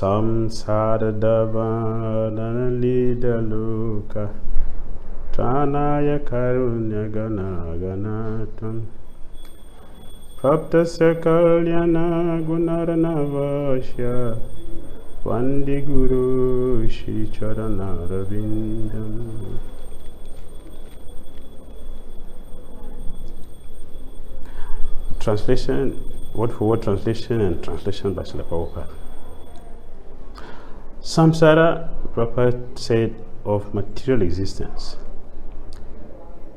sāra-dāvānala-līd trān kārun ya-ghanāghanatvam prāptasya kalyān avasya vande guroh śrī-caran āravindam. Translation, word for word translation and translation by Srila Prabhupada. Samsara, Prabhupada said, of material existence.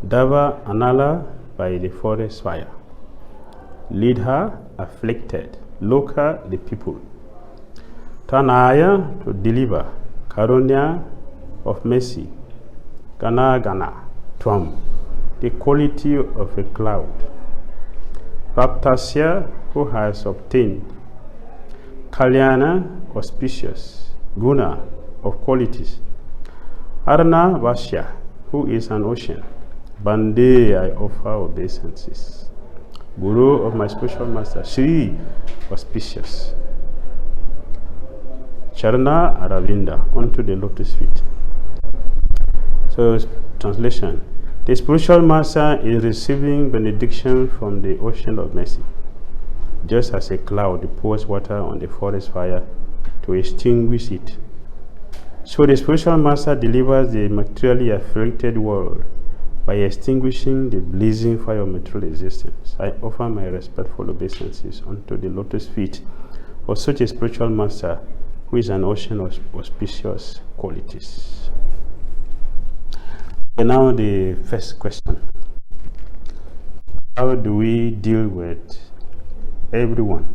Dhira by the forest fire. Līd, afflicted. Loka, the people. Trān, to deliver. Kārun, of mercy. ya-ghanāghanatvam, the quality of a cloud. Prāptasya, who has obtained. Kalyān, auspicious. Guna, of qualities. Avasya, who is an ocean. Vande, I offer obeisances. Guroh, of my spiritual master. Śrī, auspicious. Charana, āravindam, onto the lotus feet. So, translation. The spiritual master is receiving benediction from the ocean of mercy, just as a cloud pours water on the forest fire to extinguish it. So the spiritual master delivers the materially afflicted world by extinguishing the blazing fire of material existence. I offer my respectful obeisances unto the lotus feet of such a spiritual master who is an ocean of auspicious qualities. And now the first question. How do we deal with everyone?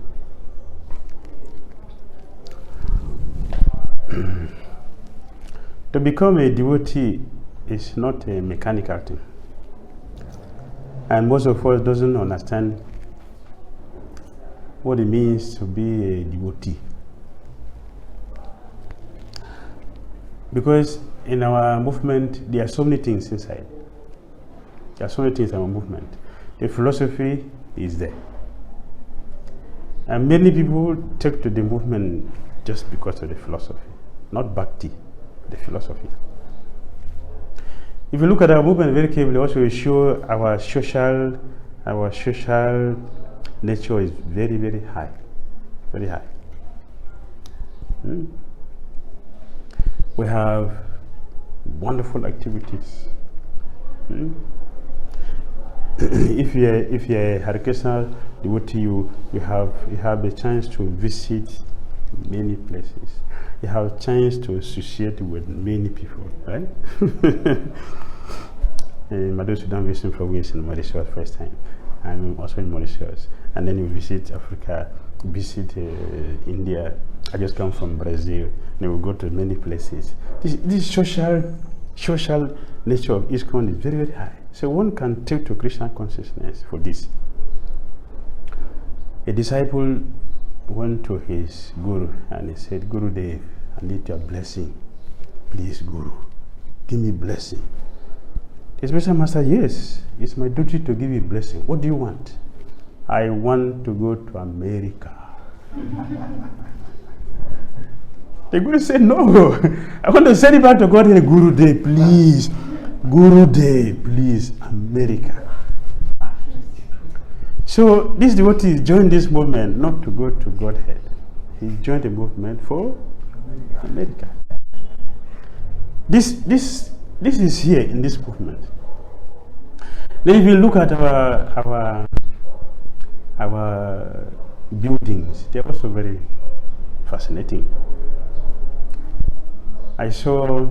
To become a devotee is not a mechanical thing. And most of us doesn't understand what it means to be a devotee. Because in our movement, there are so many things inside. There are so many things in our movement. The philosophy is there. And many people take to the movement just because of the philosophy, not bhakti, the philosophy. If you look at our movement very carefully, also we show our social nature is very, very high. Very high. We have wonderful activities. If you're a Hare Krishna devotee, you have a chance to visit many places. You have a chance to associate with many people, right? Madhu Sudan visiting from Wales in Mauritius first time. I'm also in Mauritius. And then you visit Africa, visit India. I just come from Brazil. Then we go to many places. This social nature of ISKCON is very, very high. So one can take to Krishna consciousness for this. A disciple went to his guru and he said, Gurudev, I need your blessing. Please, Guru, give me blessing. The spiritual master, yes, it's my duty to give you blessing. What do you want? I want to go to America. The Guru said, no, I want to send you back to God. Gurudev, please. Gurudev, please, America. So this devotee joined this movement not to go to Godhead. He joined the movement for America. This is here in this movement. Then if you look at our buildings, they're also very fascinating. I saw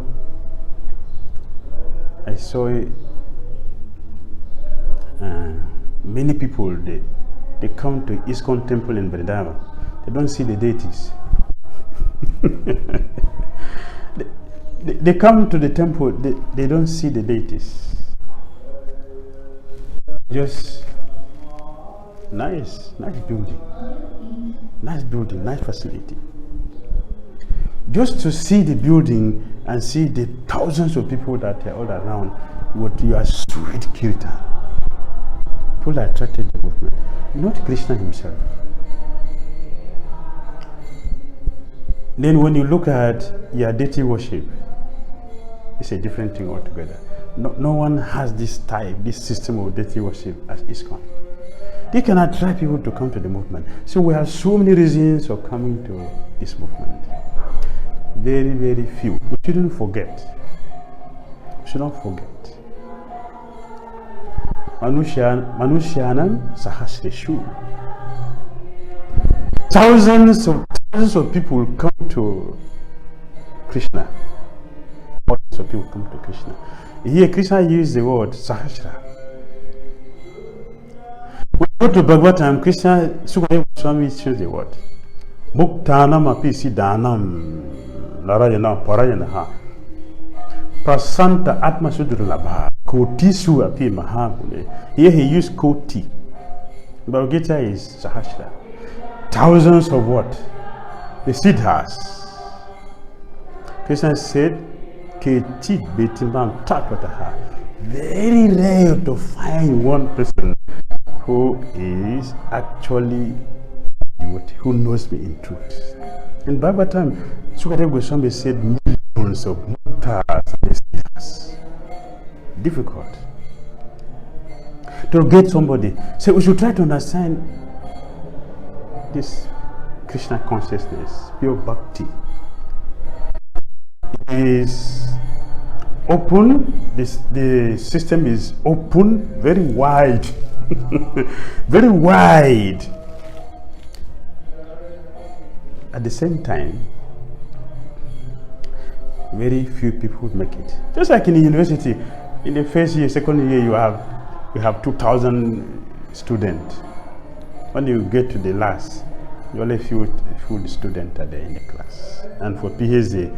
many people, they come to ISKCON temple in Vrindavan. They don't see the deities. they come to the temple, they don't see the deities. Just nice building, nice facility. Just to see the building and see the thousands of people that are all around with your sweet kirtan. People are attracted to the movement, not Krishna himself. Then when you look at your deity worship, it's a different thing altogether. No one has this type, this system of deity worship as ISKCON. They can attract people to come to the movement. So we have so many reasons of coming to this movement. Very, very few. We shouldn't forget. We shouldn't forget. Manusyanam sahasreshu. Thousands of people come to Krishna. Thousands of people come to Krishna. Here Krishna used the word sahasra. When we go to Bhagavatam, Krishna 𝐁𝐡𝐚𝐤𝐿 Swami used the word Bhuktanam api siddhanam narayana parayana prasanta atma sudurlabha kotisu api mahamune. Here he used koti. Bhagavad Gita is sahasra. Thousands of what? The siddhas. Krishna said, 𝐃𝐡𝐚𝐦𝐵 tapataha. Very rare to find one person who is actually devotee, who knows me in truth. In Bhagavatam, 𝐁𝐡𝐚𝐤𝐿 Swami said millions of muktas and siddhas. Difficult to get somebody. So we should try to understand this Krishna consciousness, pure bhakti, is open. The system is open, very wide, very wide. At the same time, very few people make it. Just like in the university, in the first year, second year, you have 2,000 students. When you get to the last, you only few students are there in the class. And for PhD,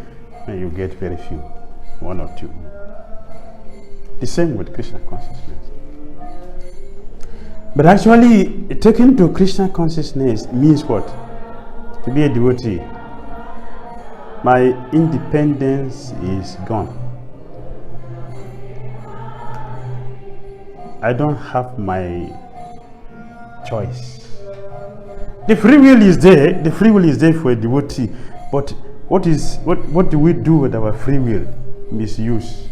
you get very few, one or two. The same with Krishna consciousness. But actually, taken to Krishna consciousness means what? To be a devotee. My independence is gone. I don't have my choice. The free will is there. The free will is there for a devotee. But what do we do with our free will? Misuse.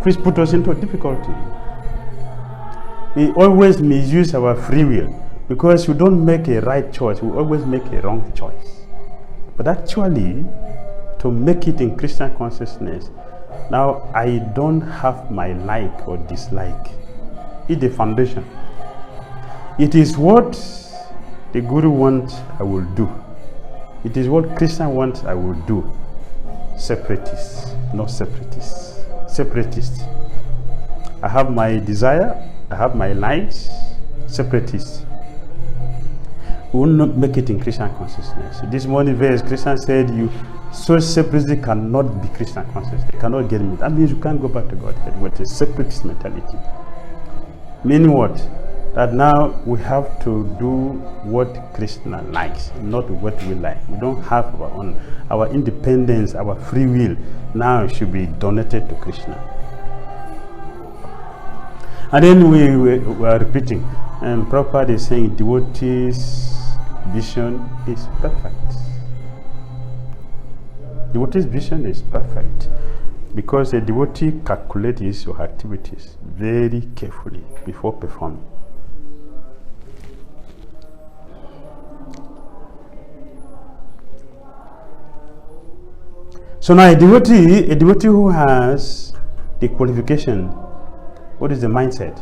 Which put us into difficulty. We always misuse our free will because we don't make a right choice. We always make a wrong choice. But actually, to make it in Krishna consciousness, now I don't have my like or dislike. It's the foundation. It is what the Guru wants, I will do. It is what Krishna wants, I will do. Separatists, not separatists. Separatists. I have my desire, I have my likes. Separatists. We will not make it in Krishna consciousness. This morning verse, Krishna said, "You so separately cannot be Krishna conscious. They cannot get me." That means you can't go back to Godhead with a separatist mentality. Meaning what? That now we have to do what Krishna likes, not what we like. We don't have our own. Our independence, our free will now should be donated to Krishna. And then we are repeating, and Prabhupada is saying devotee's vision is perfect. Devotee's vision is perfect because a devotee calculates his or her activities very carefully before performing. So now a devotee who has the qualification, what is the mindset?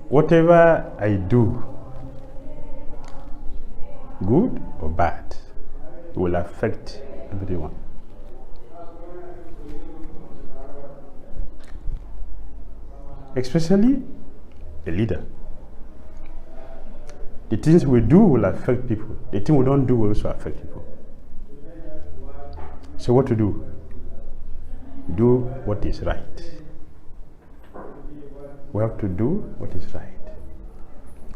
Whatever I do, good or bad, it will affect everyone. Especially a leader. The things we do will affect people. The things we don't do will also affect people. So what to do? Do what is right. We have to do what is right.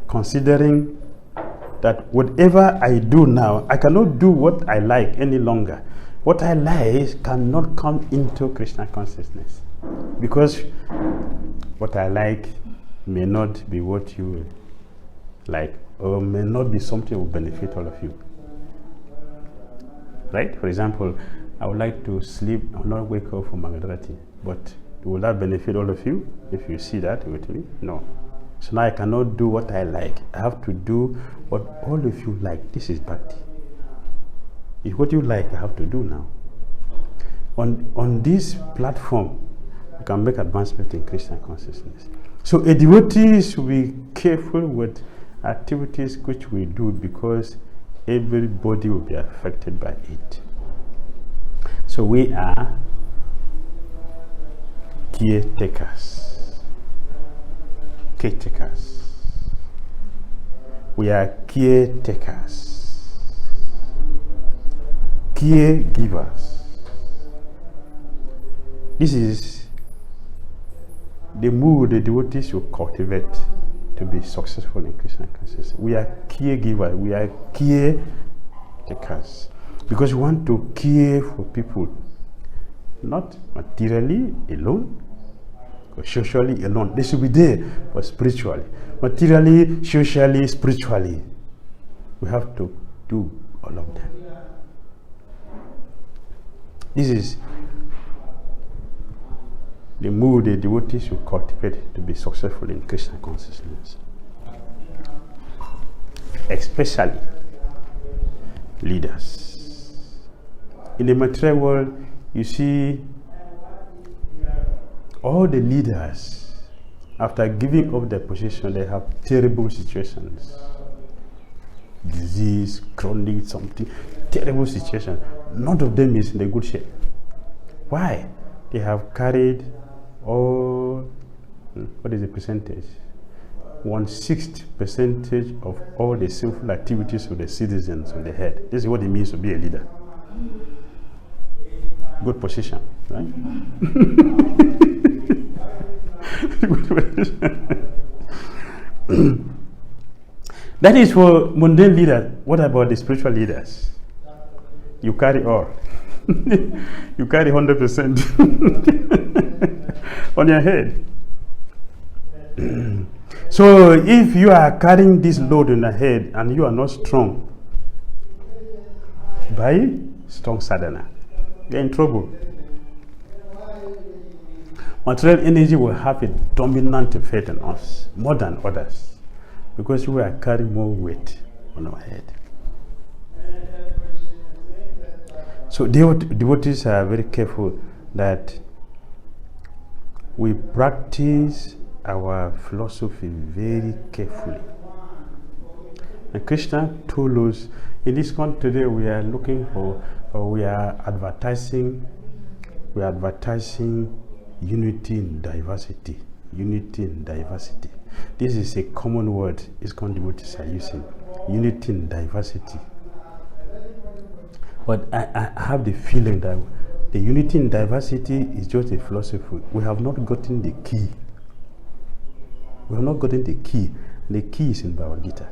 Considering that whatever I do now, I cannot do what I like any longer. What I like cannot come into Krishna consciousness. Because what I like may not be what you like, or may not be something that will benefit all of you. Right? For example, I would like to sleep, I will not wake up from Magadharati, but will that benefit all of you if you see that with me? No. So now I cannot do what I like. I have to do what all of you like. This is bhakti. If what you like, I have to do now. On this platform, you can make advancement in Krishna consciousness. So a devotee should be careful with activities which we do, because everybody will be affected by it. So we are caretakers. Caretakers. We are caretakers. Caregivers. This is the mood the devotees should cultivate to be successful in Krishna consciousness. We are caregivers. We are caretakers. Because we want to care for people, not materially alone, or socially alone. They should be there, but spiritually. Materially, socially, spiritually. We have to do all of them. This is the mood the devotee should cultivate to be successful in Krishna consciousness. Especially leaders. In the material world, you see all the leaders, after giving up their position, they have terrible situations. Disease, chronic something, terrible situation. None of them is in a good shape. Why? They have carried all, what is the percentage? 1/6 percentage of all the sinful activities of the citizens on the head. This is what it means to be a leader. Good position, right? Good position. That is for mundane leaders. What about the spiritual leaders? You carry all. You carry 100% on your head. So if you are carrying this load on your head and you are not strong, by strong sadhana, you're in trouble. Material energy will have a dominant effect on us more than others, because we are carrying more weight on our head. So devotees are very careful that we practice our philosophy very carefully. And Krishna told us, in this country today we are looking for, or we are advertising unity in diversity. Unity in diversity. This is a common word ISKCON devotees are using. Unity in diversity. But I have the feeling that the unity in diversity is just a philosophy. We have not gotten the key. We have not gotten the key. The key is in Bhagavad Gita.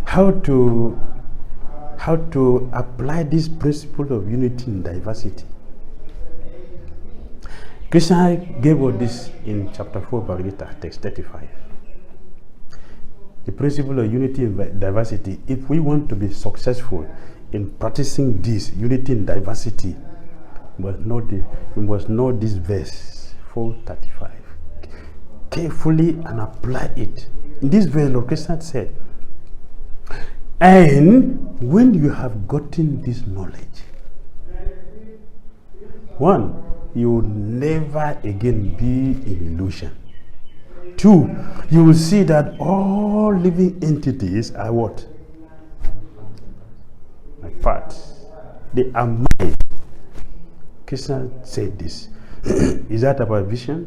How to apply this principle of unity in diversity. Krishna gave us this in chapter 4 Bhagavad Gita, text 35. The principle of unity in diversity. If we want to be successful in practicing this unity in diversity, we must know this verse 4:35 carefully and apply it. In this verse, Lord Krishna said, and when you have gotten this knowledge, one, you will never again be in illusion. Two, you will see that all living entities are what? Like parts. They are mine. Krishna said this. Is that about vision?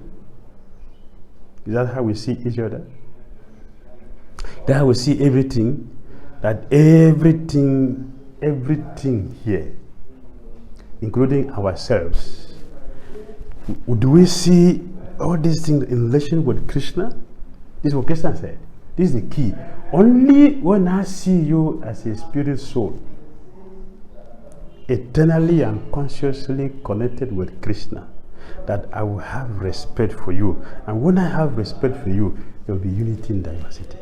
Is that how we see each other? That how we see everything? That everything here, including ourselves, do we see all these things in relation with Krishna? This is what Krishna said. This is the key. Only when I see you as a spirit soul, eternally and consciously connected with Krishna, that I will have respect for you. And when I have respect for you, there will be unity in diversity.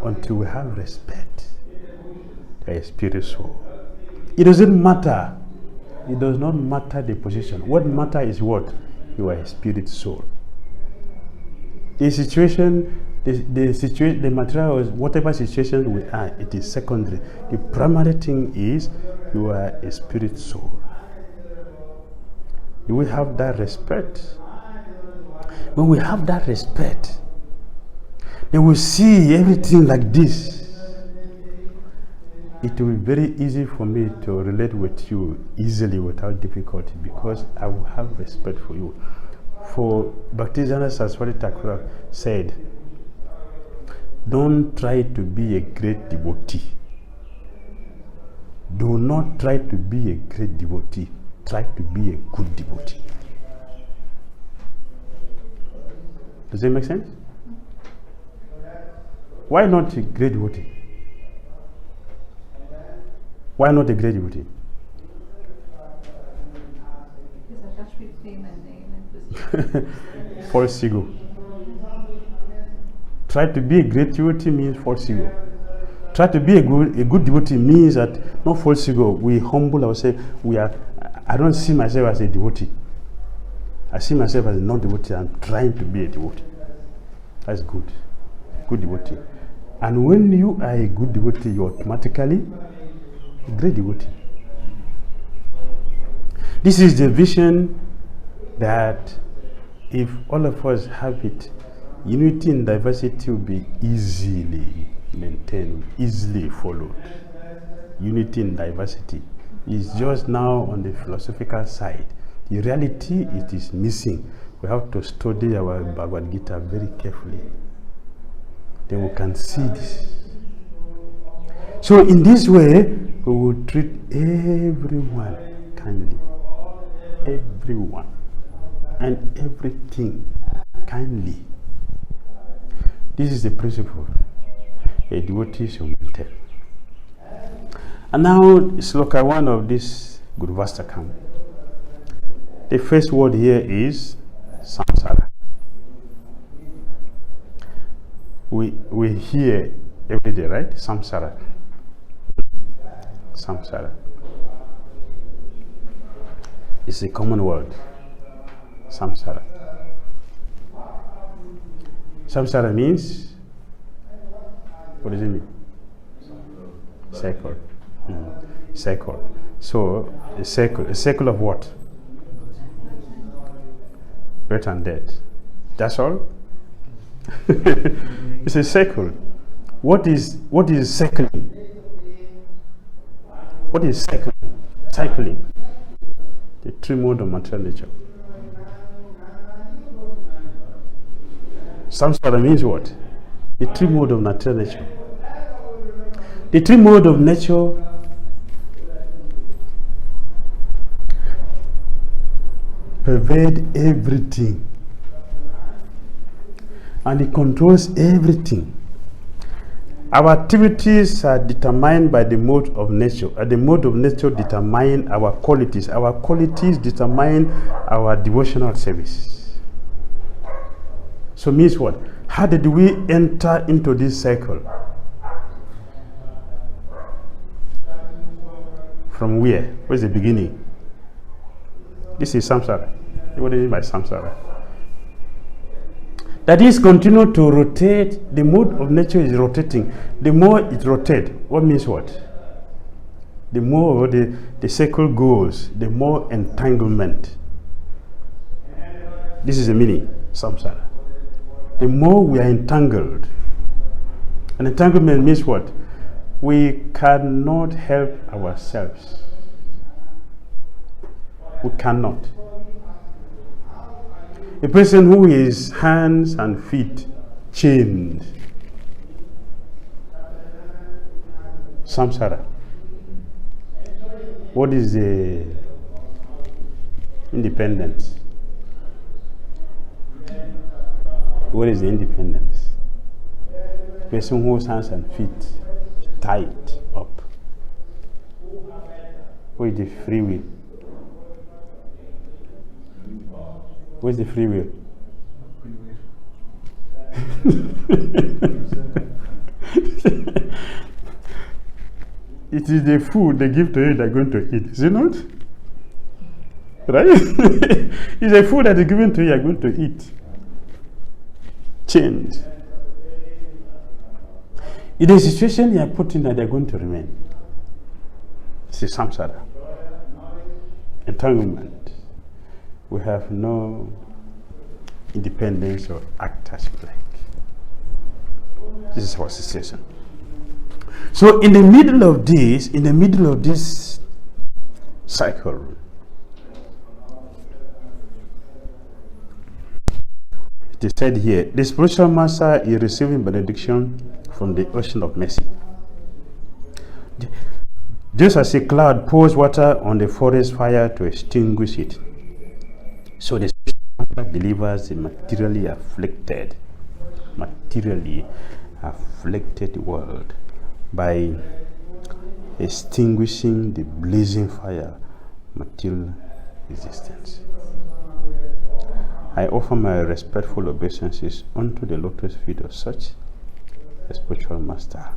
Until we have respect, there is spirit soul. It doesn't matter. It does not matter the position. What matters is what? You are a spirit soul. The situation, the material, whatever situation we are, it is secondary. The primary thing is you are a spirit soul. Do we have that respect? When we have that respect, then we see everything like this. It will be very easy for me to relate with you easily without difficulty, because I will have respect for you. For Bhakti Dhira Damodara Swami said, don't try to be a great devotee. Do not try to be a great devotee. Try to be a good devotee. Does that make sense? Why not a great devotee? Why not a great devotee? Because attached with fame and name and position. False ego. Try to be a great devotee means false ego. Try to be a good devotee means that not false ego. We humble ourselves. I don't see myself as a devotee. I see myself as a non-devotee. I'm trying to be a devotee. That's good. Good devotee. And when you are a good devotee, you automatically a great devotee. This is the vision that if all of us have it, unity and diversity will be easily maintained, easily followed. Unity and diversity is just now on the philosophical side. The reality, it is missing. We have to study our Bhagavad Gita very carefully. Then we can see this. So in this way, we will treat everyone kindly. Everyone and everything kindly. This is the principle a devotee should maintain. And now, Sloka 1 of this Guruvastakam. The first word here is samsara. We hear every day, right? Samsara. Samsara. It's a common word. Samsara. Samsara means, what does it mean? Cycle. Cycle. So a cycle of what? Birth and death. That's all. It's a cycle. What is cycling? What is cycling? Cycling. The three modes of material nature. Samsara means what? The three modes of natural nature. The three modes of nature pervade everything, and it controls everything. Our activities are determined by the mode of nature. The mode of nature determines our qualities. Our qualities determine our devotional service. So means what? How did we enter into this cycle? From where? Where's the beginning? This is samsara. What do you mean by samsara? That is continue to rotate. The mode of nature is rotating. The more it rotates, what means what? The more the cycle goes, the more entanglement. This is the meaning, samsara. The more we are entangled. And entanglement means what? We cannot help ourselves. We cannot. A person who is hands and feet chained, samsara. What is the independence? What is the independence? A person whose hands and feet tied up. What is the free will? Where's the free will? It is the food they give to you that you're going to eat, is it not? Right? It's a food that is given to you, you're going to eat. Change. In the situation you are put in that they're going to remain. It's a samsara. Entanglement. We have no independence or act as we like. This is our situation. So in the middle of this cycle, it is said here, the spiritual master is receiving benediction from the ocean of mercy. Just as a cloud pours water on the forest fire to extinguish it, so the spiritual master delivers the materially afflicted world by extinguishing the blazing fire material existence. I offer my respectful obeisances unto the lotus feet of such a spiritual master,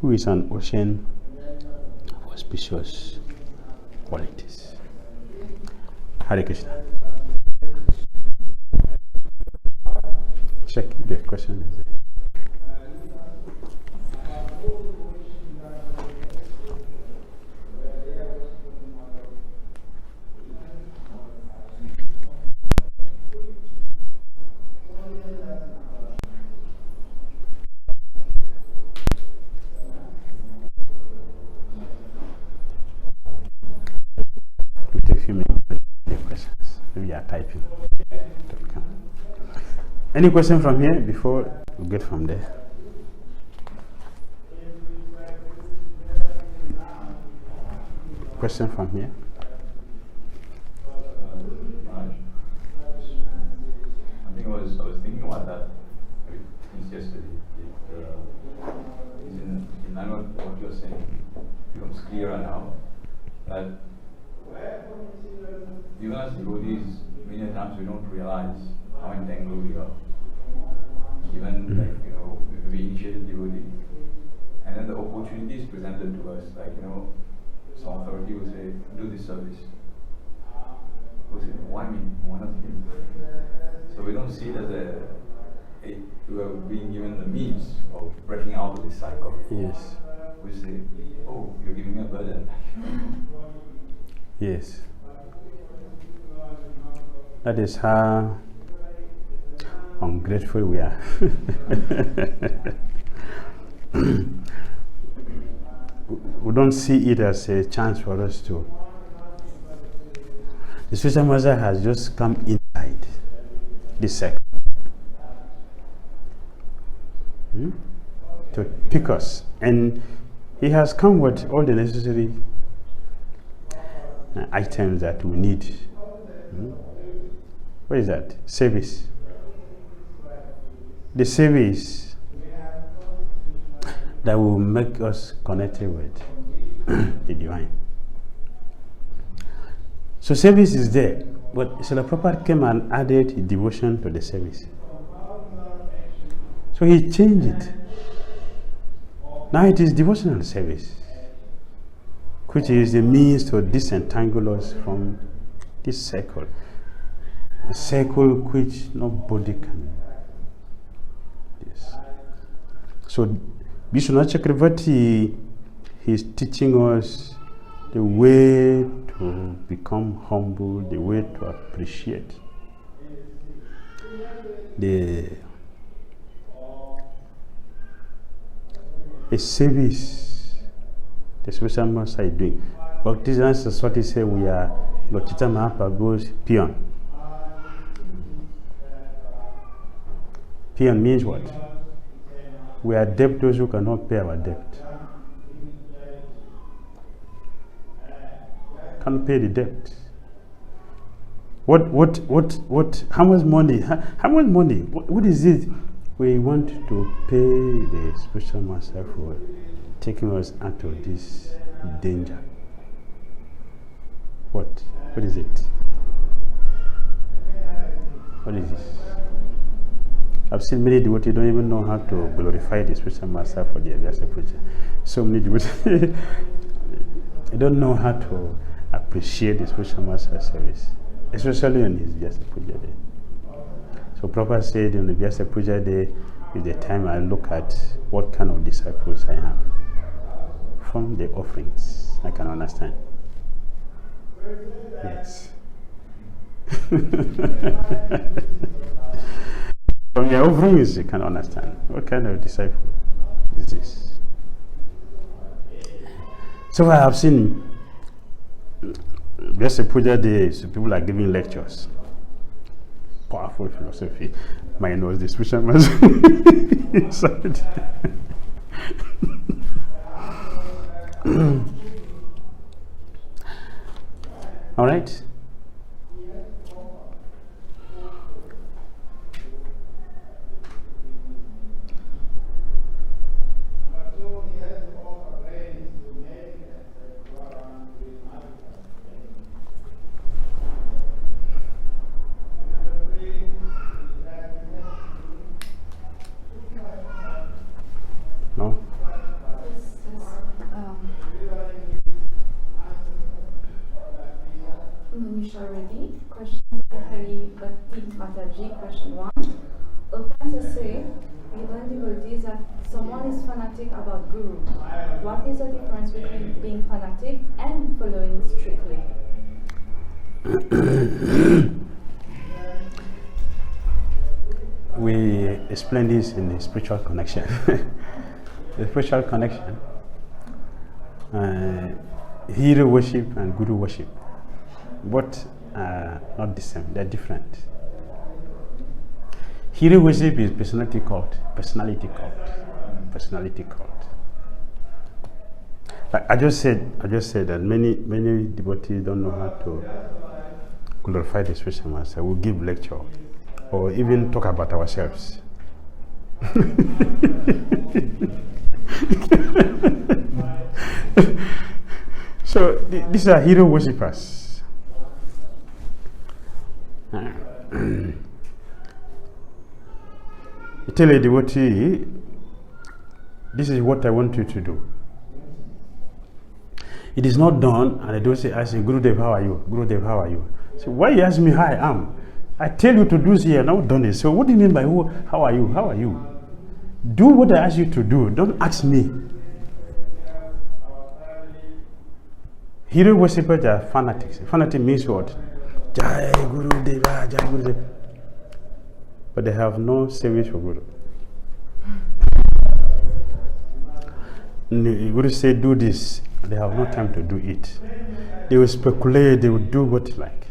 who is an ocean of auspicious qualities. Hare Krishna. Check if the question is there. We'll take a few minutes for the questions. Maybe you are typing. Any question from here before we get from there? Question from here? I was thinking about that since yesterday. In line with what you're saying, it becomes clearer now that even as devotees, many times we don't realize how entangled we are. Even if we initiated devotee, and then the opportunity is presented to us, some authority will say, do this service. We'll say, why me? Why not him? So we don't see it as we are being given the means of breaking out of this cycle. Yes. We say, oh, you're giving me a burden. Yes. That is how ungrateful we are. We don't see it as a chance for us to. The spiritual master has just come inside this circle to pick us, and he has come with all the necessary items that we need. What is that? Service. The service that will make us connected with the divine. So service is there, but Srila Prabhupada came and added devotion to the service. So he changed it. Now it is devotional service, which is the means to disentangle us from this circle. A circle which nobody can. Yes. So Vishwanath Chakravarti, he is teaching us the way to become humble, the way to appreciate the service the spiritual master is doing. Bhakti Dhira what he said, we are 𝐁𝐡𝐚𝐤𝐵's peon. Peon means what? We are debtors who cannot pay our debt. Can't pay the debt. How much money? What is it we want to pay the spiritual master for taking us out of this danger? What is it? What is this? I've seen many devotees don't even know how to glorify the spiritual master for their Vyasa Puja. So many devotees they don't know how to appreciate the spiritual master's service, especially on his Vyasa Puja day. So Prabhupada said on the Vyasa Puja day is the time I look at what kind of disciples I have from the offerings. I can understand. Yes. From the offerings, you can understand what kind of disciple is this. So I have seen Vyasa Puja days, people are giving lectures. Powerful philosophy. Mine was the spiritual master inside. All right. No? Manisha Reddy, question for Hari Bhakti Mataji, question 1. Offenses say, even devotees, that someone is fanatic about Guru. What is the difference between being fanatic and following strictly? We explain this in the spiritual connection. The spiritual connection, hero worship and guru worship, both are not the same, they're different. Hero worship is personality cult. Like I just said that many devotees don't know how to glorify the spiritual master. We'll give lecture or even talk about ourselves. So these are hero worshippers. You tell a devotee, this is what I want you to do. It is not done, and I don't say, Gurudev, how are you? Gurudev, how are you? So why you ask me how I am? I tell you to do this here, now done it. So what do you mean by how are you? How are you? Do what I ask you to do. Don't ask me. Hero worshippers are fanatics. Fanatic means what? Jai Gurudeva, Jai Gurudeva. But they have no service for Guru. The Guru said, do this. They have no time to do it. They will speculate, they will do what they like.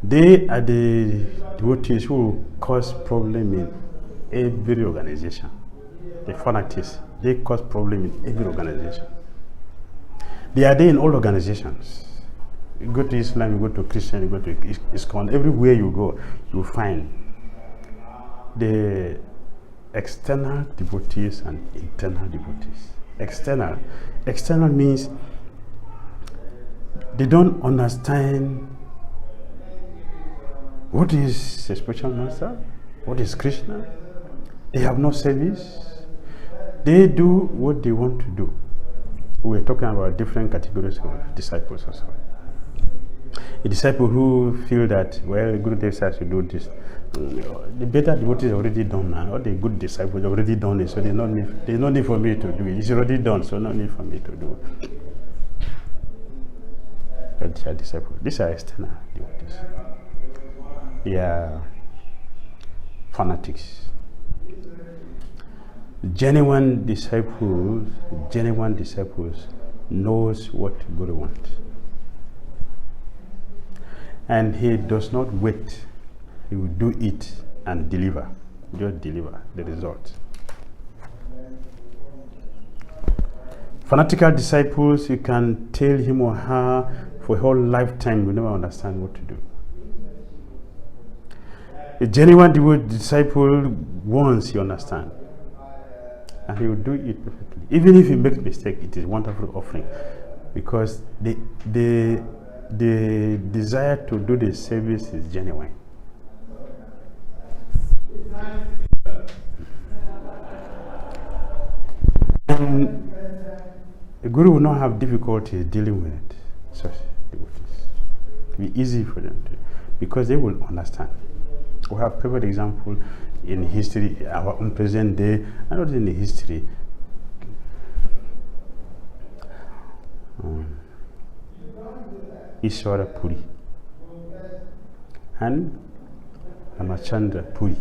They are the devotees who cause problem in every organization. The fanatics, they cause problem in every organization. They are there in all organizations. You go to Islam, you go to Christian, you go to ISKCON, everywhere you go, you find the external devotees and internal devotees. External means they don't understand what is a spiritual master, what is Krishna. They have no service. They do what they want to do. We're talking about different categories of disciples also. A disciple who feel that, well, Gurudev says to do this. The better devotees already done now. All the good disciples already done it, so there's no need for me to do it. It's already done, so no need for me to do it. But these are disciples. These are external devotees. They are fanatics. Genuine disciples knows what Guru wants. And he does not wait. He will do it and deliver. Just deliver the result. Fanatical disciples, you can tell him or her for a whole lifetime, you never understand what to do. A genuine devout disciple, once you understand, and he will do it perfectly. Even if he makes mistake, it is wonderful offering, because the desire to do the service is genuine. And the guru will not have difficulty dealing with it. Such devotees. It will be easy for them to, because they will understand. We have perfect example in history, our own present day, and not in the history. Ishwara Puri and Ramachandra Puri.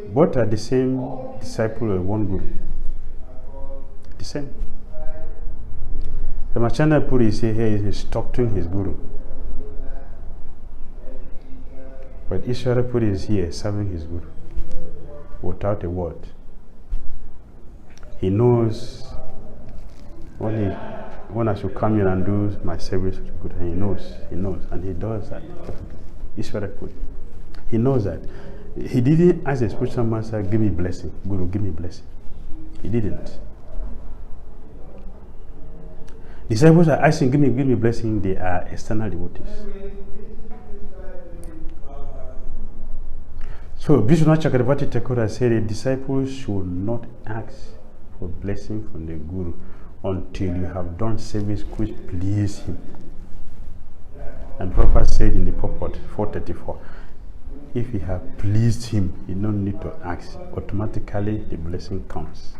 Both are the same disciple of one guru. The same. Ramachandra Puri is here, he is instructing his guru. But Ishwara Puri is here serving his guru without a word. He knows when I should come in and do my service to Guru, and he knows, and he does that. Ishwara Puri. He knows that. He didn't ask the spiritual master, give me blessing. Guru, give me blessing. He didn't. Disciples are asking, give me blessing. They are external devotees. So Vishwanath Chakravarti Thakur said the disciples should not ask for blessing from the Guru until you have done service which please him. And Prabhupada said in the purport 434, if you have pleased him, you don't need to ask. Automatically the blessing comes.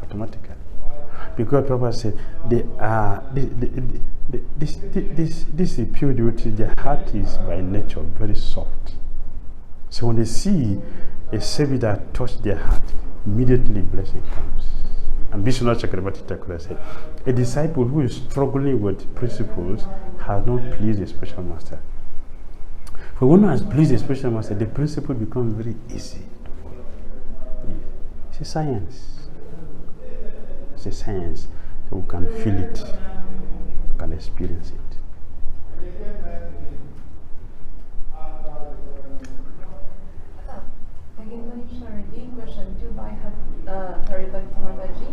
Automatically. Because Prabhupada said they are this is pure devotee, their heart is by nature very soft. So when they see a service that touched their heart, immediately blessing comes. And Vishwanath Chakravarti Thakur said, a disciple who is struggling with principles has not pleased the spiritual master. For one who has pleased the spiritual master, the principle becomes very easy to follow. It's a science. It's a science. So we can feel it, we can experience it. Question 2 by Hari Bhakti Mataji.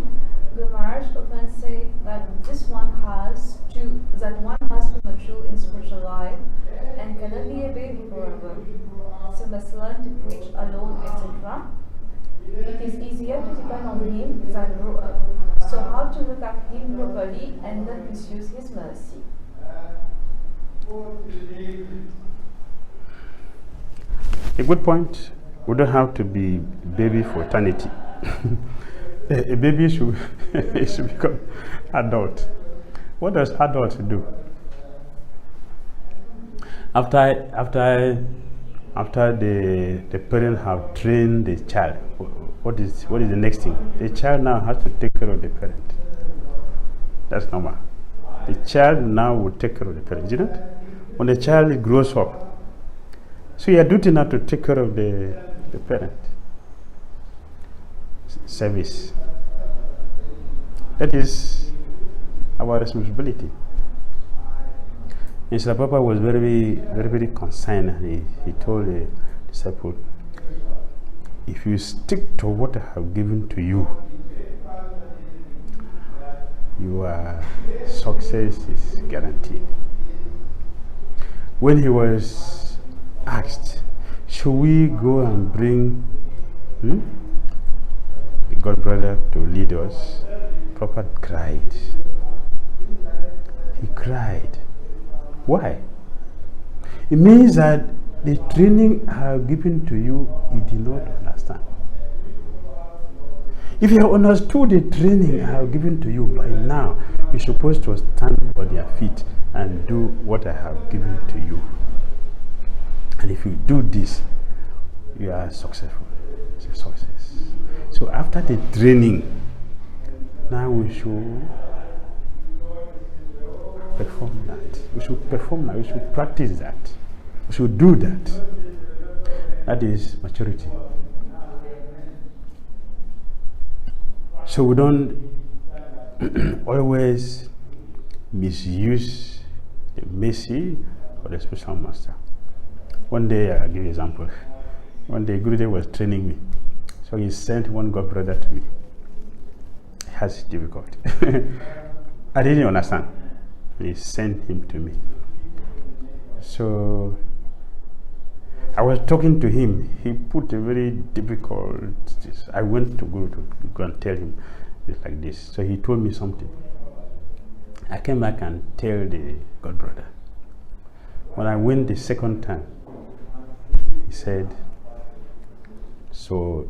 Guru Maharaj often say that one has too much rule in spiritual life and cannot be a baby forever. So must learn to preach alone, etc. It is easier to depend on him than grow up. So how to look at him properly and then misuse his mercy? A good point. We don't have to be baby for eternity. A baby should become adult. What does adult do? After the parents have trained the child, what is the next thing? The child now has to take care of the parent. That's normal. The child now will take care of the parent, isn't it? When the child grows up, so your duty now to take care of the parent. Service. That is our responsibility. And Srila Prabhupada was very, very, very concerned. He told the disciple, if you stick to what I have given to you, your success is guaranteed. When he was asked, should we go and bring the God brother to lead us? Prabhupada cried. He cried. Why? It means that the training I have given to you, you did not understand. If you have understood the training I have given to you, by now you're supposed to stand on your feet and do what I have given to you. And if you do this, you are successful. It's a success. So after the training, now we should perform that. We should perform that. We should practice that. We should do that. That is maturity. So we don't always misuse the mercy of the spiritual master. One day, I'll give you an example. One day, Gurudev was training me. So he sent one God brother to me. He has difficulty. I didn't understand. He sent him to me. So I was talking to him. He put a very difficult. I went to Guru to go and tell him it's like this. So he told me something. I came back and tell the God brother. When I went the second time, he said, so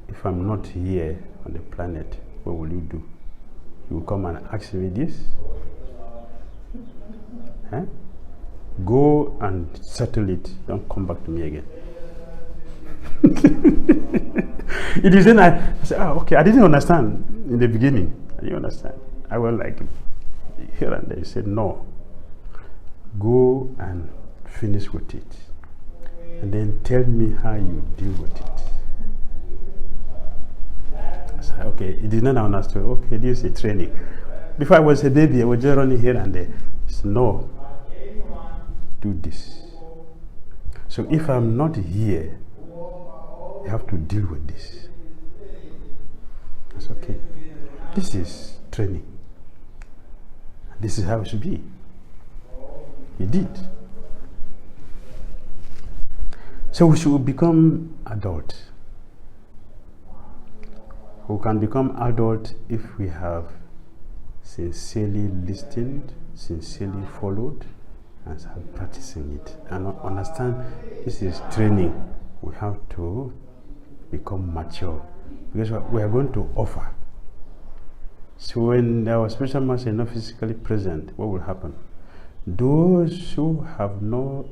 if I'm not here on the planet, what will you do? You will come and ask me this? Huh? Go and settle it. Don't come back to me again. It is then I said, oh, okay. I didn't understand in the beginning. I didn't understand. I was like, here and there. He said, no. Go and finish with it. And then tell me how you deal with it. I said, okay. He did not understand. Okay, this is a training. Before I was a baby, I was just running here and there. He said, no. Do this. So if I'm not here, you have to deal with this. That's okay. This is training. This is how it should be. He did. So we should become adult. We can become adult if we have sincerely listened, sincerely followed, and start practicing it. And understand this is training. We have to become mature because we are going to offer. So when our spiritual master is not physically present, what will happen? Those who have not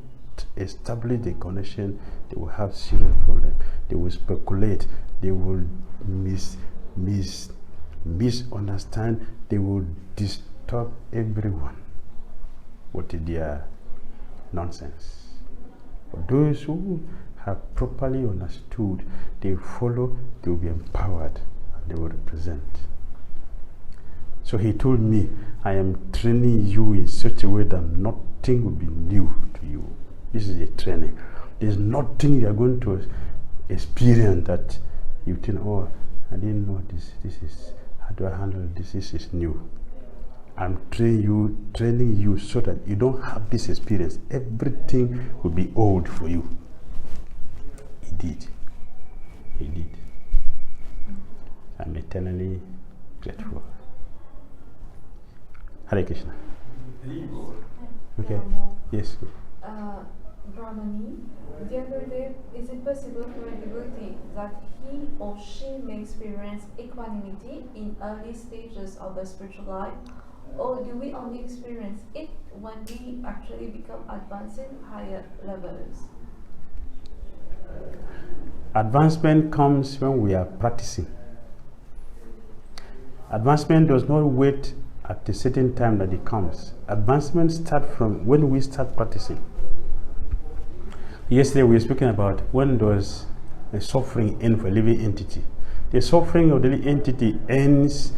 established the connection, they will have serious problems. They will speculate. They will misunderstand. They will disturb everyone with their nonsense. For those who have properly understood, they follow, they will be empowered, and they will represent. So he told me, I am training you in such a way that nothing will be new to you. This is a training. There's nothing you are going to experience that you think, oh, I didn't know this. This is, how do I handle this? This is new. I'm training you so that you don't have this experience. Everything will be old for you. He did. He did. I'm eternally grateful. Hare Krishna. Okay. Yes. Brahmani, the other day, is it possible for a devotee that he or she may experience equanimity in early stages of the spiritual life? Or do we only experience it when we actually become advanced in higher levels? Advancement comes when we are practicing. Advancement does not wait at a certain time that it comes. Advancement starts from when we start practicing. Yesterday we were speaking about when does the suffering end for a living entity. The suffering of the living entity ends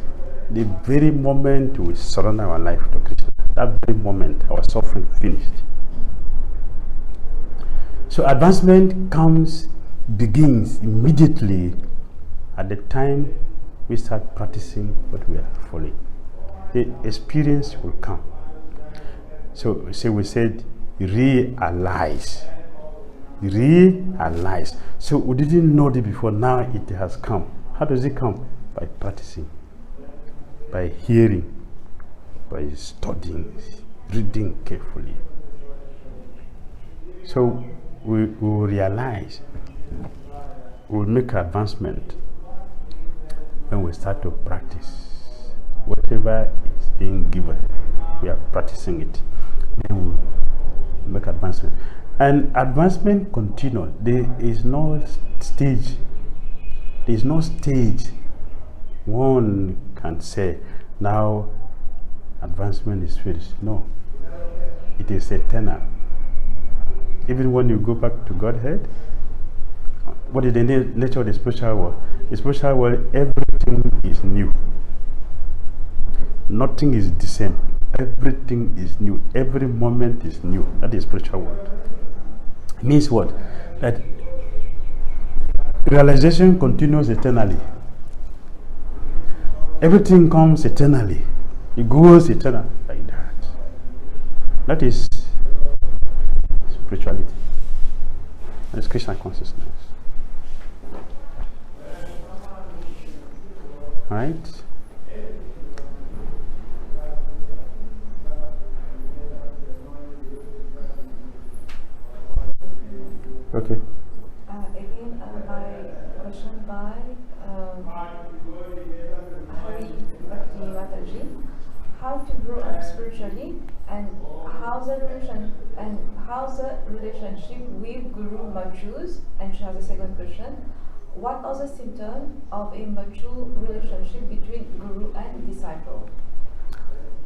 the very moment we surrender our life to Krishna. That very moment, our suffering finished. So advancement begins immediately at the time we start practicing what we are following. The experience will come. So we said, realize. Realize. So we didn't know it before, now it has come. How does it come? By practicing, by hearing, by studying, reading carefully. So we will realize, we will make advancement when we start to practice. Whatever is being given, we are practicing it. Then we make advancement. And advancement continues. There is no stage. There is no stage one can say, now advancement is finished. No. It is eternal. Even when you go back to Godhead, what is the nature of the spiritual world? The spiritual world, everything is new. Nothing is the same. Everything is new. Every moment is new. That is spiritual world. It means what? That realization continues eternally. Everything comes eternally. It goes eternal like that. That is spirituality. It's Krishna consciousness. Right? Okay. Again, by question by Hari Bhakti Mataji, how to grow up spiritually, and how's the relationship with Guru matures? And she has a second question: what are the symptoms of a mature relationship between Guru and disciple?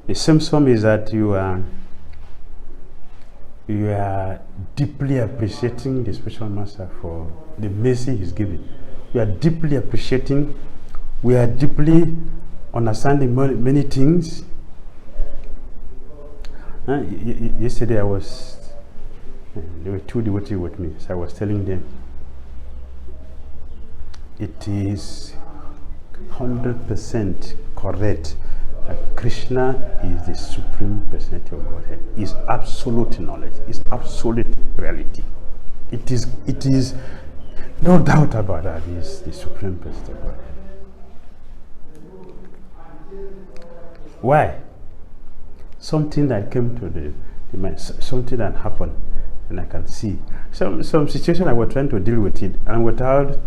The symptom is that you are deeply appreciating the spiritual master for the mercy he's giving. You are deeply appreciating. We are deeply understanding many things. Yesterday there were two devotees with me, so I was telling them it is 100% correct that Krishna is the supreme personality of Godhead. Is absolute knowledge, is absolute reality. It is no doubt about that. He is the supreme personality of Godhead. Why? Something that came to the mind, something that happened, and I can see some situation I was trying to deal with it, and without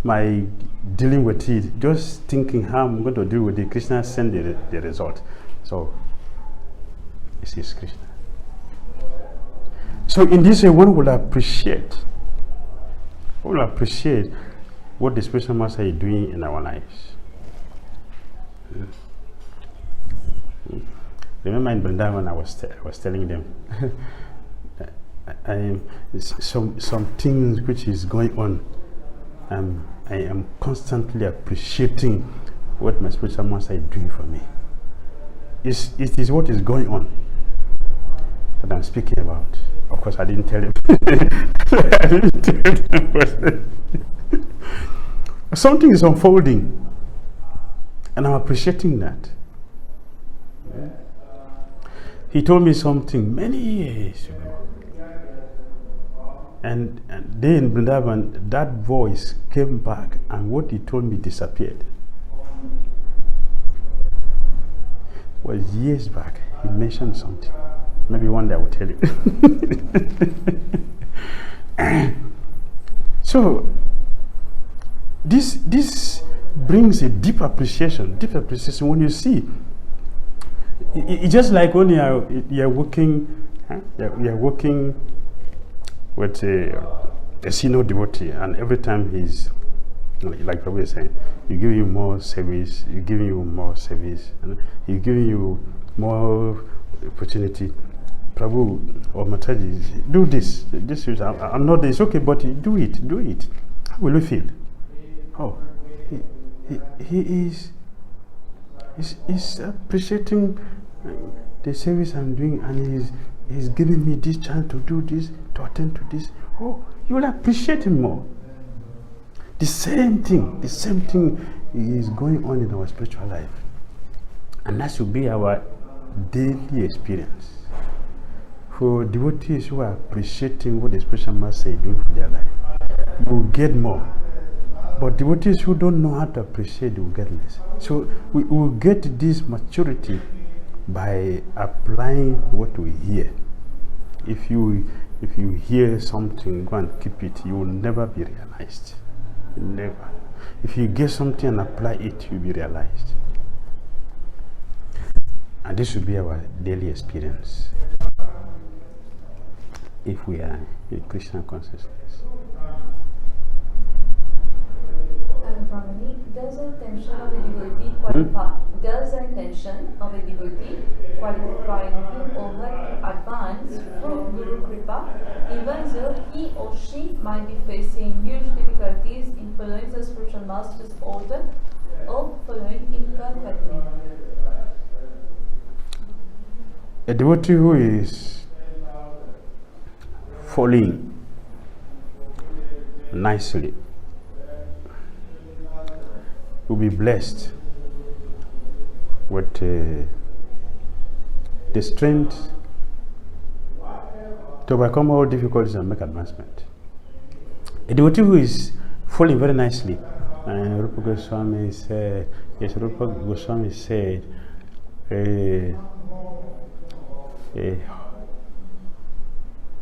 my dealing with it, just thinking how I'm going to deal with it, Krishna sent the result. So this is Krishna. So in this way, one will appreciate what the spiritual master is doing in our lives. Remember in Vrindavan, I was telling them some things which is going on. I am constantly appreciating what my spiritual master is doing for me. It is what is going on that I'm speaking about. Of course, I didn't tell him. I didn't tell him. Something is unfolding, and I'm appreciating that. He told me something many years ago. And then in Vrindavan, that voice came back, and what he told me disappeared. It was years back. He mentioned something. Maybe one day I will tell you. So this brings a deep appreciation when you see. It's just like when you're working, you're working with a senior devotee, and every time he's, like Prabhu is saying, he's giving you more service, he's giving you more service, and he's giving you more opportunity. Prabhu or Mataji, do this. This is, I'm not. It's okay, but do it. How will you feel? Oh, he is appreciating the service I'm doing, and he's giving me this chance to do this, to attend to this. Oh, you will appreciate him more. The same thing is going on in our spiritual life, and that should be our daily experience. For devotees who are appreciating what the spiritual master is doing for their life, you will get more. But devotees who don't know how to appreciate will get less. So we will get this maturity by applying what we hear. If you hear something, go and keep it. You will never be realized. Never. If you get something and apply it, you'll be realized. And this should be our daily experience if we are in Krishna consciousness. Does the intention of a devotee qualify? Does the intention of a devotee qualify him or her to advance through Guru Kripa, even though he or she might be facing huge difficulties in following the spiritual master's order or following imperfectly? A devotee who is following nicely will be blessed with the strength to overcome all difficulties and make advancement. A devotee who is falling very nicely. Rupa Goswami said, yes, Rupa Goswami said, a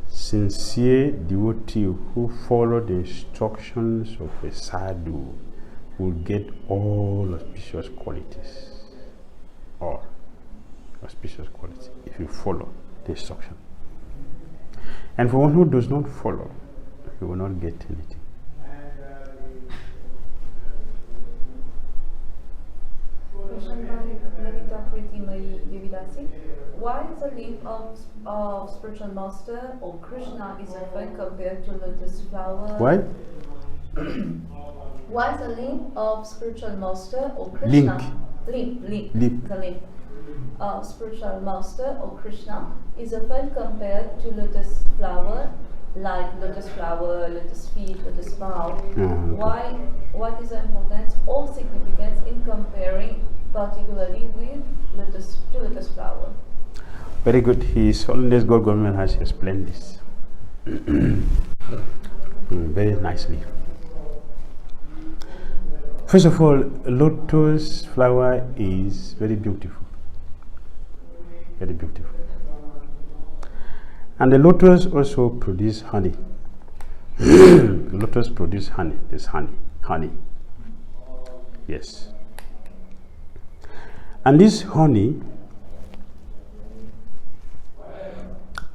sincere devotee who follows the instructions of a sadhu will get all auspicious qualities. All auspicious qualities if you follow the instruction. And for one who does not follow, he will not get anything. Question by Lalita Pritimai Devidasi. Why is the leaf of spiritual master or Krishna is often compared to lotus flower? Why? Why is the leaf of spiritual master or Krishna? Leaf. The leaf of spiritual master or Krishna is often compared to lotus flower, like lotus flower, lotus feet, lotus bow. Why? What is the importance or significance in comparing, particularly with lotus flower? Very good. His Holiness God Government has explained this very nicely. First of all, lotus flower is very beautiful. Very beautiful. And the lotus also produce honey. Lotus produce honey. There's honey. Yes. And this honey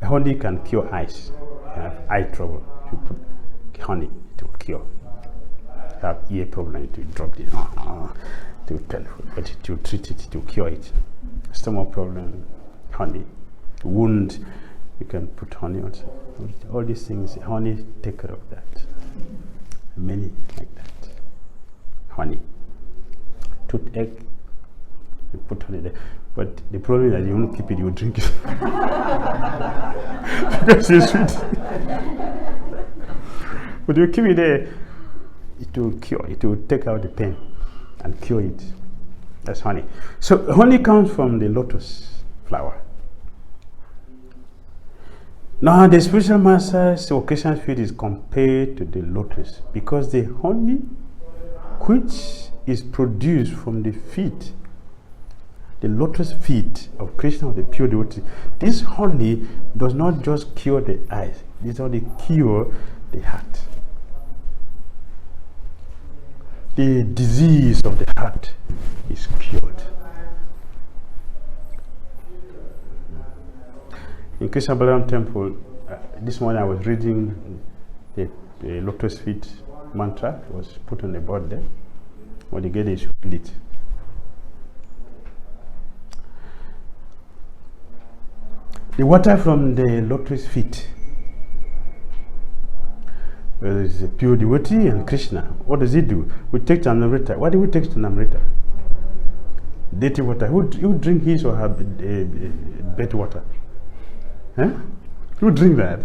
can cure eyes. You have eye trouble. If you put honey, it will cure. You have ear problem, it will drop it. It will tell, but it will treat it, it will cure it. Stomach problem, honey. Wound, you can put honey also. All these things, honey take care of that. Many like that. Honey. Toothache, you put honey there. But the problem is that you won't keep it, you drink it. Because it's sweet. But you keep it there, it will cure, it will take out the pain and cure it. That's honey. So honey comes from the lotus flower. Now the spiritual master's occasional feed is compared to the lotus because the honey which is produced from the feet, the lotus feet of Krishna, the pure devotee, this honey does not just cure the eyes, this only cure the heart. The disease of the heart is cured. In Krishna Balaram temple, this morning I was reading the lotus feet mantra. It was put on the board there. When you get it, you should read it. The water from the lotus feet, there is a pure devotee and Krishna. What does he do? We take to Namrita. Why do we take to Namrita? Dirty water. Who drink his or her bed water? Huh? Who drink that?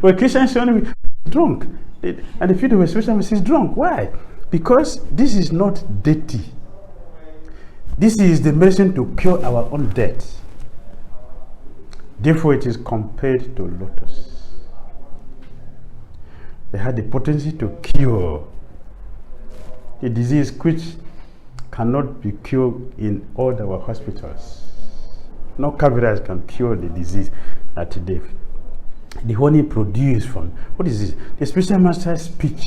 Well, Krishna is only drunk. And the feet of a spiritual master is drunk. Why? Because this is not dirty. This is the medicine to cure our own death. Therefore, it is compared to lotus. They had the potency to cure the disease which cannot be cured in all our hospitals. No cavities can cure the disease that the honey produced from. What is this? The spiritual master's speech,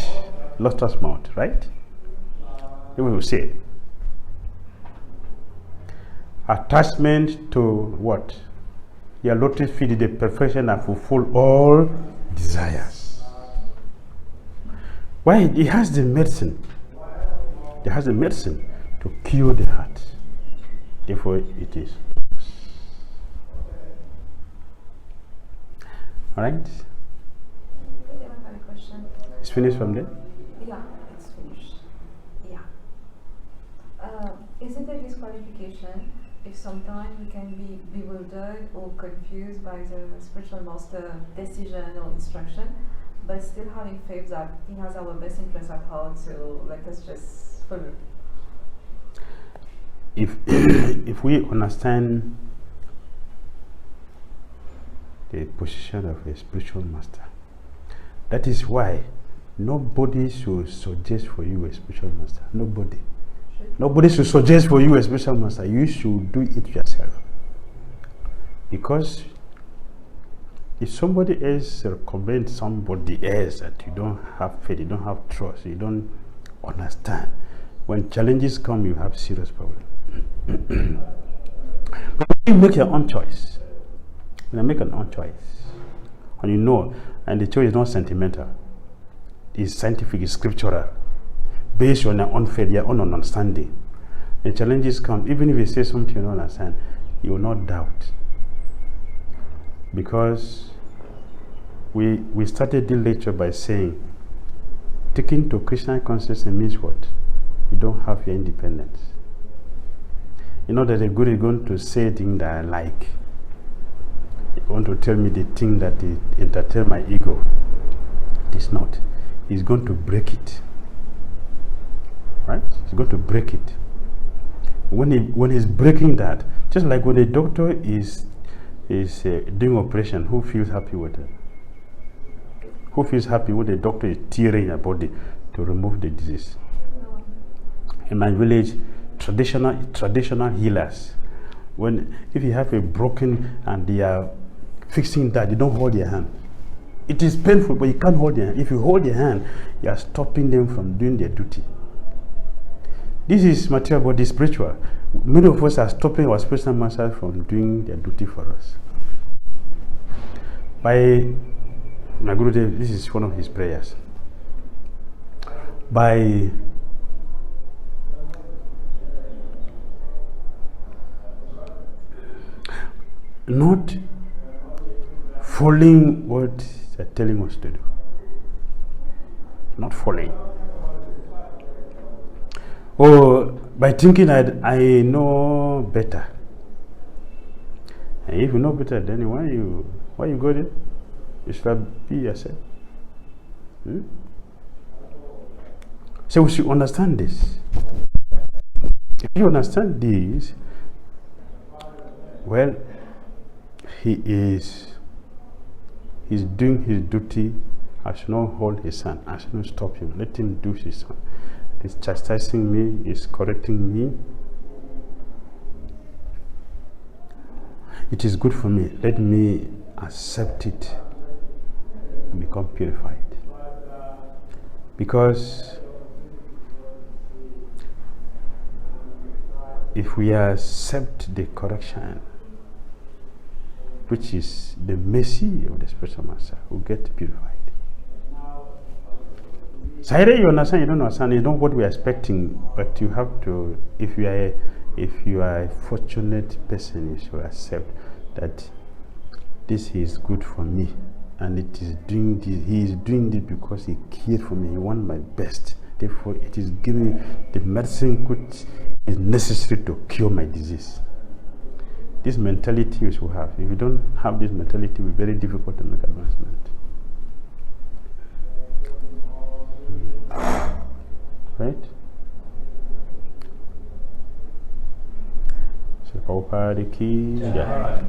lotus mouth, right? They will say, attachment to what? Your lotus feet is the perfection that fulfill all desires. Why? It has the medicine. It has the medicine to cure the heart. Therefore, it is. All right? I have a question. It's finished from there? Yeah, it's finished. Yeah. Is it a disqualification if sometimes we can be bewildered or confused by the spiritual master decision or instruction, but still having faith that he has our best interest at heart, so let us just follow? If we understand the position of a spiritual master, That is why nobody should suggest for you a spiritual master. Nobody. Nobody should suggest for you a spiritual master. You should do it yourself. Because if somebody else recommends somebody else that you don't have faith, you don't have trust, you don't understand, when challenges come, you have serious problem. But when you make your own choice, when you make an own choice, and you know, and the choice is not sentimental, it's scientific, it's scriptural, based on your own faith, your own understanding. The challenges come, even if you say something you don't understand, you will not doubt. Because we started the lecture by saying, taking to Krishna consciousness means what? You don't have your independence. You know that the Guru is going to say things that I like. He want to tell me the thing that entertain my ego. It is not. He's going to break it. Right? He's going to break it. When he's breaking that, just like when a doctor is doing operation, who feels happy with it? Who feels happy when the doctor is tearing your body to remove the disease? In my village, traditional healers, if you have a broken and they are fixing that, you don't hold your hand. It is painful, but you can't hold your hand. If you hold your hand, you are stopping them from doing their duty. This is material, but it's spiritual. Many of us are stopping our spiritual masters from doing their duty for us. By my Gurudev, this is one of his prayers. By not following what they're telling us to do. Not following. Or by thinking that I know better. And if you know better, then why you go there? You should be yourself. So we should understand this. If you understand this, well, he's doing his duty. I should not hold his hand. I should not stop him. Let him do his hand. He's chastising me, he's correcting me. It is good for me. Let me accept it and become purified. Because if we accept the correction, which is the mercy of the spiritual master, we get purified. So either you understand, you don't understand, you know what we are expecting, but you have to, if you are a fortunate person, you should accept that this is good for me, and it is doing this, he is doing this because he cared for me, he wants my best, therefore it is giving the medicine which is necessary to cure my disease. This mentality you should have. If you don't have this mentality, it will be very difficult to make advancement. Right? So Prabhupada ki jai.